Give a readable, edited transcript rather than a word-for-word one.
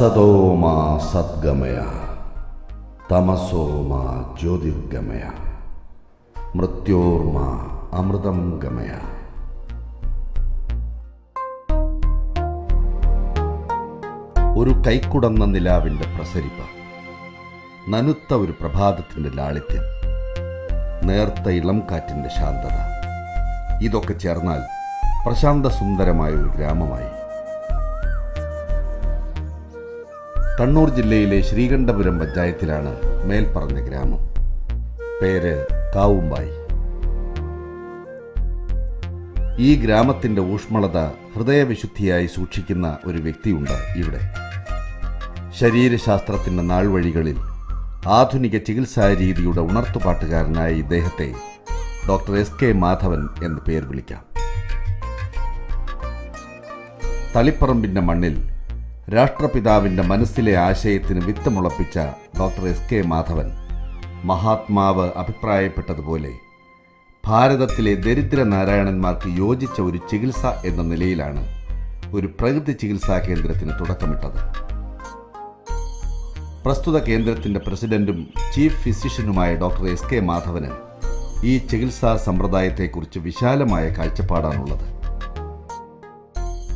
असतो मा सद्गमय तमसो मा ज्योतिर्गमय मृत्योर्मा अमृതം ഗമയ. ഒരു കൈക്കുടന്ന നിലാവിൻ്റെ പ്രസരിപ്പ്, നനുത്ത ഒരു പ്രഭാതത്തിൻ്റെ ലാളിത്യം, നേർത്ത ഇളം കാറ്റിൻ്റെ ശാന്തത, ഇതൊക്കെ ചേർന്നാൽ പ്രശാന്ത സുന്ദരമായ ഒരു ഗ്രാമമായി. കണ്ണൂർ ജില്ലയിലെ ശ്രീകണ്ഠപുരം പഞ്ചായത്തിലാണ് മേൽപ്പറഞ്ഞ ഗ്രാമം. പേര് കാവുമ്പായി. ഈ ഗ്രാമത്തിൻ്റെ ഊഷ്മളത ഹൃദയവിശുദ്ധിയായി സൂക്ഷിക്കുന്ന ഒരു വ്യക്തിയുണ്ട് ഇവിടെ. ശരീരശാസ്ത്രത്തിൻ്റെ നാൾവഴികളിൽ ആധുനിക ചികിത്സാരീതിയുടെ ഉണർത്തുപാട്ടുകാരനായ ഇദ്ദേഹത്തെ ഡോക്ടർ എസ്.കെ. മാധവൻ എന്ന് പേർ വിളിക്കാം. തളിപ്പറമ്പിൻ്റെ മണ്ണിൽ രാഷ്ട്രപിതാവിൻ്റെ മനസ്സിലെ ആശയത്തിന് വിത്ത് മുളപ്പിച്ച ഡോക്ടർ എസ്.കെ. മാധവൻ മഹാത്മാവ് അഭിപ്രായപ്പെട്ടതുപോലെ ഭാരതത്തിലെ ദരിദ്ര നാരായണന്മാർക്ക് യോജിച്ച ഒരു ചികിത്സ എന്ന നിലയിലാണ് ഒരു പ്രകൃതി ചികിത്സാ കേന്ദ്രത്തിന് തുടക്കമിട്ടത്. പ്രസ്തുത കേന്ദ്രത്തിൻ്റെ പ്രസിഡന്റും ചീഫ് ഫിസിഷ്യനുമായ ഡോക്ടർ എസ്.കെ. മാധവന് ഈ ചികിത്സാ സമ്പ്രദായത്തെക്കുറിച്ച് വിശാലമായ കാഴ്ചപ്പാടാണുള്ളത്.